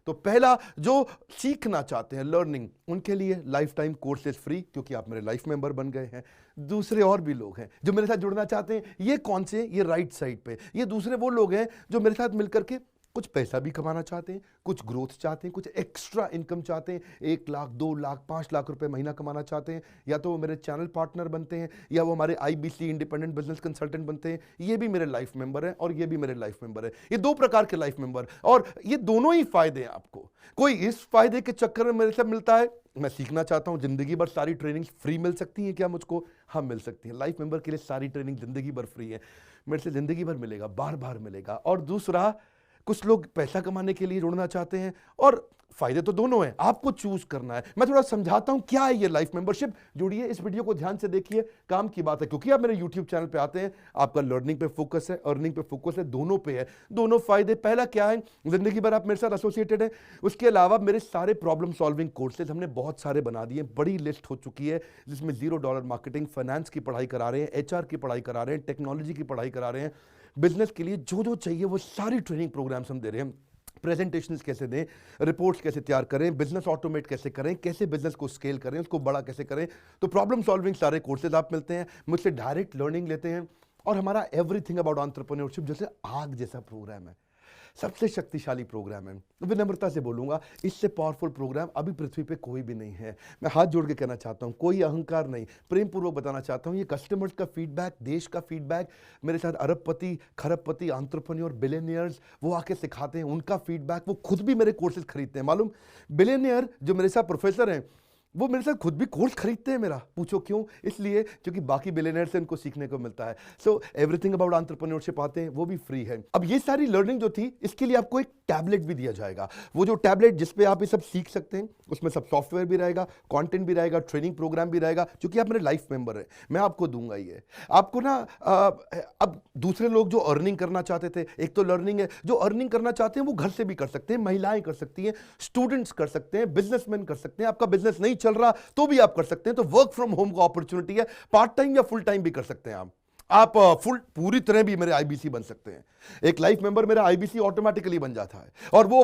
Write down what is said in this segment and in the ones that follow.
तो पहला, जो सीखना चाहते हैं लर्निंग, उनके लिए लाइफ टाइम कोर्सेज फ्री, क्योंकि आप मेरे लाइफ मेंबर बन गए हैं। दूसरे और भी लोग हैं जो मेरे साथ जुड़ना चाहते हैं। ये कौन से? ये राइट साइड पे, ये दूसरे वो लोग हैं जो मेरे साथ मिलकर के कुछ पैसा भी कमाना चाहते हैं, कुछ ग्रोथ चाहते हैं, कुछ एक्स्ट्रा इनकम चाहते हैं, 1 लाख 2 लाख 5 लाख रुपए महीना कमाना चाहते हैं। या तो वो मेरे चैनल पार्टनर बनते हैं, या वो हमारे IBC इंडिपेंडेंट बिजनेस कंसल्टेंट बनते हैं। ये भी मेरे लाइफ मेंबर हैं और ये भी मेरे लाइफ मेंबर है। ये 2 प्रकार के लाइफ मेंबर, और ये दोनों ही फायदे हैं आपको। कोई इस फायदे के चक्कर में मेरे से मिलता है, मैं सीखना चाहता हूं जिंदगी भर सारी ट्रेनिंग फ्री मिल सकती है क्या मुझको? हाँ, मिल सकती है। लाइफ मेंबर के लिए सारी ट्रेनिंग जिंदगी भर फ्री है, मेरे से जिंदगी भर मिलेगा, बार बार मिलेगा। और दूसरा, कुछ लोग पैसा कमाने के लिए जुड़ना चाहते हैं, और फायदे तो दोनों हैं, आपको चूज करना है। मैं थोड़ा समझाता हूं क्या है ये लाइफ मेंबरशिप। जुड़िए, इस वीडियो को ध्यान से देखिए, काम की बात है, क्योंकि आप मेरे YouTube चैनल पे आते हैं, आपका लर्निंग पे फोकस है, अर्निंग पे फोकस है, दोनों पे है। दोनों फायदे, पहला क्या है, जिंदगी भर आप मेरे साथ एसोसिएटेड है। उसके अलावा मेरे सारे प्रॉब्लम सॉल्विंग कोर्सेज हमने बहुत सारे बना दिए, बड़ी लिस्ट हो चुकी है, जिसमें $0 मार्केटिंग, फाइनेंस की पढ़ाई करा रहे हैं, HR की पढ़ाई करा रहे हैं, टेक्नोलॉजी की पढ़ाई करा रहे हैं। बिजनेस के लिए जो जो चाहिए वो सारी ट्रेनिंग प्रोग्राम्स हम दे रहे हैं। प्रेजेंटेशंस कैसे दें, रिपोर्ट्स कैसे तैयार करें, बिजनेस ऑटोमेट कैसे करें, कैसे बिजनेस को स्केल करें, उसको बड़ा कैसे करें। तो प्रॉब्लम सॉल्विंग सारे कोर्सेज आप मिलते हैं, मुझसे डायरेक्ट लर्निंग लेते हैं। और हमारा एवरीथिंग अबाउट एंटरप्रेन्योरशिप जैसे आग जैसा प्रोग्राम है, सबसे शक्तिशाली प्रोग्राम है। विनम्रता से बोलूंगा, इससे पावरफुल प्रोग्राम अभी पृथ्वी पे कोई भी नहीं है। मैं हाथ जोड़ के कहना चाहता हूं, कोई अहंकार नहीं, प्रेम पूर्वक बताना चाहता हूं, ये कस्टमर्स का फीडबैक, देश का फीडबैक, मेरे साथ अरबपति, खरबपति, एंटरप्रेन्योर, बिलियनियर्स वो आके सिखाते हैं, उनका फीडबैक, वो खुद भी मेरे कोर्सेज खरीदते हैं। मालूम, बिलियनियर जो मेरे साथ प्रोफेसर हैं, वो मेरे साथ खुद भी कोर्स खरीदते हैं मेरा। पूछो क्यों? इसलिए क्योंकि बाकी बिलियनियर से उनको सीखने को मिलता है। सो एवरीथिंग अबाउट एंटरप्रेन्योरशिप आते हैं, वो भी फ्री है। अब ये सारी लर्निंग जो थी, इसके लिए आपको एक टैबलेट भी दिया जाएगा। वो जो टैबलेट जिसपे आप ये सब सीख सकते हैं, उसमें सब सॉफ्टवेयर भी रहेगा, कंटेंट भी रहेगा, ट्रेनिंग प्रोग्राम भी रहेगा, क्योंकि आप मेरे लाइफ मेंबर है, मैं आपको दूंगा ये। आपको ना अब दूसरे लोग जो अर्निंग करना चाहते थे, एक तो लर्निंग है, जो अर्निंग करना चाहते हैं वो घर से भी कर सकते हैं, महिलाएं कर सकती हैं, स्टूडेंट्स कर सकते हैं, बिजनेसमैन कर सकते हैं। आपका बिजनेस नहीं चल रहा तो भी आप कर सकते हैं, तो वर्क फ्रॉम होम का अपॉर्चुनिटी है, पार्ट टाइम या फुल टाइम भी कर सकते हैं आप फुल पूरी तरह भी मेरे IBC बन सकते हैं। एक लाइफ मेंबर मेरा IBC ऑटोमेटिकली बन जाता है, और वो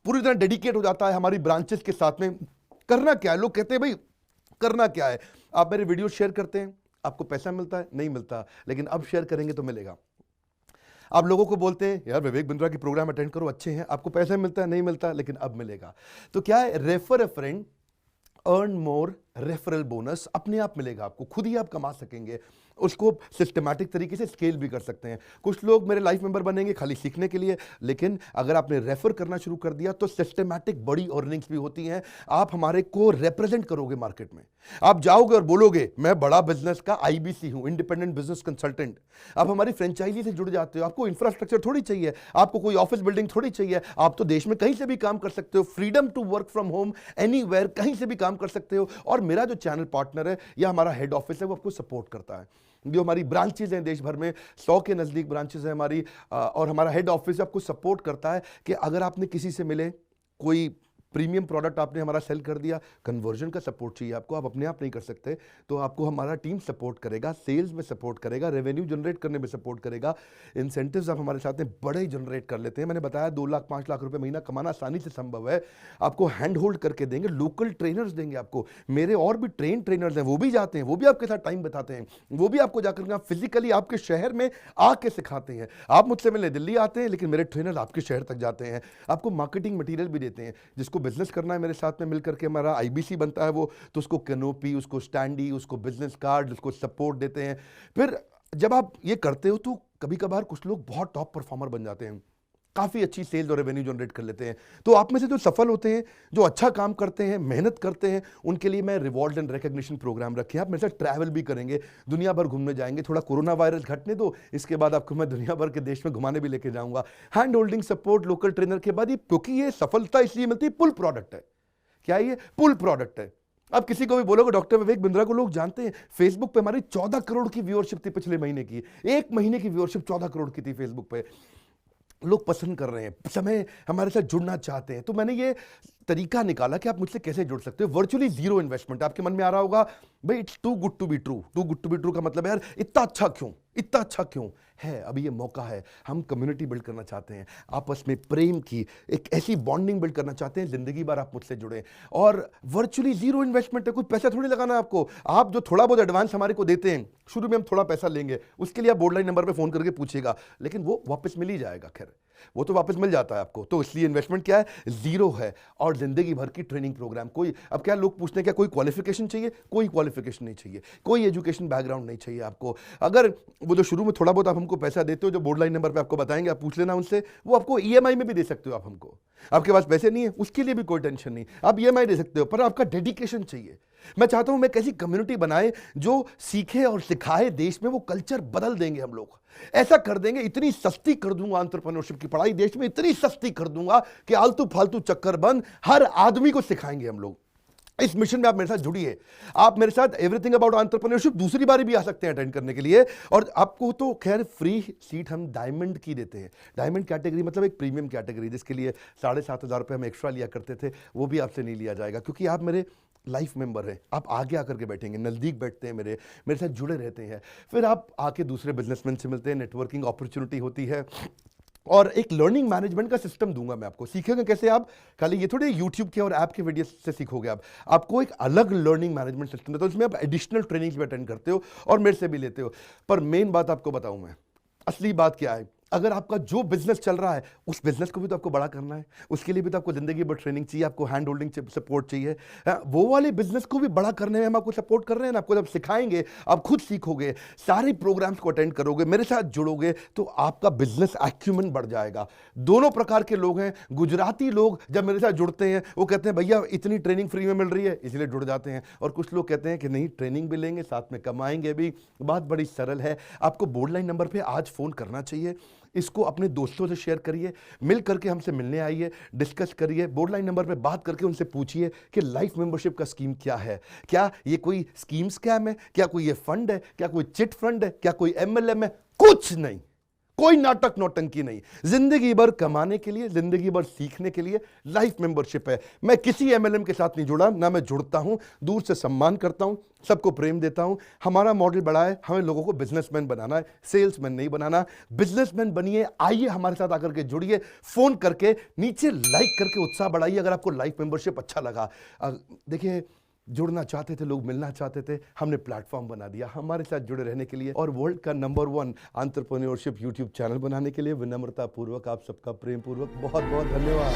पूरी तरह डेडिकेट हो जाता है हमारी ब्रांचेस के साथ में। करना क्या है, लोग कहते हैं भाई करना क्या है, आप मेरे वीडियो शेयर करते हैं, आपको पैसा मिलता है? नहीं मिलता, लेकिन अब शेयर करेंगे तो मिलेगा। आप लोगों को बोलते हैं यार विवेक बिंद्रा की प्रोग्राम अटेंड करो, अच्छे हैं, आपको पैसा मिलता है? नहीं मिलता, लेकिन अब मिलेगा। तो क्या है, refer a friend, earn more, referral bonus अपने आप मिलेगा आपको, खुद ही आप कमा सकेंगे। उसको सिस्टमैटिक तरीके से स्केल भी कर सकते हैं। कुछ लोग मेरे लाइफ मेंबर बनेंगे खाली सीखने के लिए, लेकिन अगर आपने रेफर करना शुरू कर दिया तो सिस्टमैटिक बड़ी अर्निंग्स भी होती हैं। आप हमारे को रिप्रेजेंट करोगे मार्केट में, आप जाओगे और बोलोगे मैं बड़ा बिजनेस का IBC हूं, इंडिपेंडेंट बिजनेस कंसल्टेंट। आप हमारी फ्रेंचाइजी से जुड़ जाते हो, आपको इंफ्रास्ट्रक्चर थोड़ी चाहिए, आपको कोई ऑफिस बिल्डिंग थोड़ी चाहिए, आप तो देश में कहीं से भी काम कर सकते हो, freedom to work from home, anywhere, कहीं से भी काम कर सकते हो। और मेरा जो चैनल पार्टनर है या हमारा हेड ऑफिस है, वो आपको सपोर्ट करता है। जो हमारी ब्रांचेज हैं देश भर में, 100 के नज़दीक ब्रांचेज हैं हमारी, और हमारा हेड ऑफिस आपको सपोर्ट करता है कि अगर आपने किसी से मिले, कोई प्रीमियम प्रोडक्ट आपने हमारा सेल कर दिया, कन्वर्जन का सपोर्ट चाहिए आपको, आप अपने आप नहीं कर सकते, तो आपको हमारा टीम सपोर्ट करेगा, सेल्स में सपोर्ट करेगा, रेवेन्यू जनरेट करने में सपोर्ट करेगा, इंसेंटिव्स आप हमारे साथ में बड़े जनरेट कर लेते हैं। मैंने बताया 2 लाख 5 लाख रुपए महीना कमाना आसानी से संभव है। आपको हैंड होल्ड करके देंगे, लोकल ट्रेनर्स देंगे आपको, मेरे और भी ट्रेनर्स हैं, वो भी जाते हैं, वो भी आपके साथ टाइम बताते हैं, वो भी आपको जाकर फिजिकली आपके शहर में आके सिखाते हैं। आप मुझसे मिलने दिल्ली आते हैं, लेकिन मेरे ट्रेनर्स आपके शहर तक जाते हैं, आपको मार्केटिंग मटीरियल भी देते हैं। जिसको बिजनेस करना है मेरे साथ में मिलकर के, हमारा IBC बनता है वो, तो उसको कैनोपी, उसको स्टैंडी, उसको बिजनेस कार्ड, उसको सपोर्ट देते हैं। फिर जब आप ये करते हो तो कभी कभार कुछ लोग बहुत टॉप परफॉर्मर बन जाते हैं, काफ़ी अच्छी सेल्स और रेवेन्यू जनरेट कर लेते हैं। तो आप में से जो सफल होते हैं, जो अच्छा काम करते हैं, मेहनत करते हैं, उनके लिए मैं रिवॉर्ड एंड रिकॉग्निशन प्रोग्राम रखे हैं। आप मेरे साथ ट्रैवल भी करेंगे, दुनिया भर घूमने जाएंगे, थोड़ा कोरोना वायरस घटने दो, इसके बाद आपको मैं दुनिया भर के देश में घुमाने भी लेके जाऊंगा। Hand holding support, local trainer के बाद ये, क्योंकि ये सफलता इसलिए मिलती है, पुल प्रोडक्ट है। क्या ये पुल प्रोडक्ट है? अब किसी को भी बोलोगे डॉक्टर विवेक बिंद्रा को लोग जानते हैं, फेसबुक पे हमारी 14 करोड़ की व्यूअरशिप थी पिछले महीने की, एक महीने की व्यूअरशिप 14 करोड़ की थी फेसबुक पे। लोग पसंद कर रहे हैं, समय हमारे साथ जुड़ना चाहते हैं। तो मैंने ये तरीका निकाला कि आप मुझसे कैसे जुड़ सकते हो। Virtually zero investment. आपके मन में आ रहा होगा भाई it's too good to be true. Too good to be true का मतलब है यार इतना अच्छा क्यों, इतना अच्छा क्यों है। अभी ये मौका है, हम कम्युनिटी बिल्ड करना चाहते हैं, आपस में प्रेम की एक ऐसी बॉन्डिंग बिल्ड करना चाहते हैं, जिंदगी भर आप मुझसे जुड़े। और वर्चुअली जीरो इन्वेस्टमेंट है, कुछ पैसा थोड़ी लगाना है आपको। आप जो थोड़ा बहुत एडवांस हमारे को देते हैं, शुरू में हम थोड़ा पैसा लेंगे, उसके लिए आप बोर्ड लाइन नंबर पे फोन करके पूछिएगा, लेकिन वो वापस मिल ही जाएगा। खैर वो तो वापस मिल जाता है आपको, तो इसलिए इन्वेस्टमेंट क्या है, जीरो है। और जिंदगी भर की ट्रेनिंग प्रोग्राम। कोई अब क्या लोग पूछते हैं क्या कोई क्वालिफिकेशन चाहिए, कोई क्वालिफिकेशन नहीं चाहिए, कोई एजुकेशन बैकग्राउंड नहीं चाहिए आपको। अगर वो जो शुरू में थोड़ा बहुत आप हमको पैसा देते हो, जो बोर्ड लाइन नंबर पे आपको बताएंगे, आप पूछ लेना उनसे, वो आपको ईएमआई में भी दे सकते हो आप हमको। आपके पास पैसे नहीं है उसके लिए भी कोई टेंशन नहीं, आप ईएमआई दे सकते हो, पर आपका डेडिकेशन चाहिए। मैं चाहता हूं मैं कैसी कम्युनिटी बनाए जो सीखे और सिखाए, देश में वो कल्चर बदल देंगे हम लोग। ऐसा कर देंगे, इतनी सस्ती कर दूंगा एंटरप्रेन्योरशिप की पढ़ाई देश में, इतनी सस्ती कर दूंगा कि आलतू फालतू चक्कर बंद, हर आदमी को सिखाएंगे हम लोग। इस मिशन में आप मेरे साथ जुड़िए। आप मेरे साथ एवरीथिंग अबाउट एंटरप्रेन्योरशिप दूसरी बारी भी आ सकते हैं अटेंड करने के लिए। और आपको तो खैर फ्री सीट हम डायमंड की देते हैं। डायमंड कैटेगरी मतलब एक प्रीमियम कैटेगरी, जिसके लिए 7,500 रुपये हम एक्स्ट्रा लिया करते थे, वो भी आपसे नहीं लिया जाएगा, क्योंकि आप मेरे लाइफ मेंबर हैं। आप आगे आकर के बैठेंगे, नज़दीक बैठते हैं, मेरे साथ जुड़े रहते हैं। फिर आप आके दूसरे बिजनेसमैन से मिलते हैं, नेटवर्किंग अपॉर्चुनिटी होती है। और एक लर्निंग मैनेजमेंट का सिस्टम दूंगा मैं आपको। सीखेंगे कैसे आप, खाली ये थोड़े यूट्यूब के और ऐप के वीडियो से सीखोगे आप। आपको एक अलग लर्निंग मैनेजमेंट सिस्टम है, तो इसमें आप एडिशनल ट्रेनिंग्स भी अटेंड करते हो और मेरे से भी लेते हो। पर मेन बात आपको बताऊं मैं, असली बात क्या है, अगर आपका जो बिजनेस चल रहा है उस बिजनेस को भी तो आपको बड़ा करना है, उसके लिए भी तो आपको जिंदगी भर ट्रेनिंग चाहिए, आपको हैंड होल्डिंग सपोर्ट चाहिए। वो वाले बिजनेस को भी बड़ा करने में हम आपको सपोर्ट कर रहे हैं ना। आपको जब सिखाएंगे, आप खुद सीखोगे, सारे प्रोग्राम्स को अटेंड करोगे, मेरे साथ जुड़ोगे, तो आपका बिजनेस एक्यूमेंट बढ़ जाएगा। दोनों प्रकार के लोग हैं। गुजराती लोग जब मेरे साथ जुड़ते हैं वो कहते हैं भैया इतनी ट्रेनिंग फ्री में मिल रही है, इसलिए जुड़ जाते हैं। और कुछ लोग कहते हैं कि नहीं ट्रेनिंग भी लेंगे, साथ में कमाएंगे भी। बात बड़ी सरल है। आपको बोर्ड लाइन नंबर पर आज फोन करना चाहिए, इसको अपने दोस्तों से शेयर करिए, मिल करके हमसे मिलने आइए, डिस्कस करिए, बोर्ड लाइन नंबर पे बात करके उनसे पूछिए कि लाइफ मेंबरशिप का स्कीम क्या है। क्या ये कोई स्कीम स्कैम है, क्या कोई ये फंड है, क्या कोई चिट फंड है, क्या कोई एमएलएम है? कुछ नहीं, कोई नाटक नौटंकी नहीं। जिंदगी भर कमाने के लिए, जिंदगी भर सीखने के लिए लाइफ मेंबरशिप है। मैं किसी एमएलएम के साथ नहीं जुड़ा, ना मैं जुड़ता हूं। दूर से सम्मान करता हूं, सबको प्रेम देता हूं। हमारा मॉडल बड़ा है, हमें लोगों को बिजनेसमैन बनाना है, सेल्समैन नहीं बनाना। बिजनेसमैन बनिए, आइए हमारे साथ आकर के जुड़िए, फोन करके नीचे लाइक करके उत्साह बढ़ाइए अगर आपको लाइफ मेंबरशिप अच्छा लगा। देखिए, जुड़ना चाहते थे लोग, मिलना चाहते थे, हमने प्लेटफॉर्म बना दिया हमारे साथ जुड़े रहने के लिए। और वर्ल्ड का नंबर 1 एंटरप्रेन्योरशिप यूट्यूब चैनल बनाने के लिए विनम्रता पूर्वक आप सबका प्रेम पूर्वक बहुत बहुत धन्यवाद।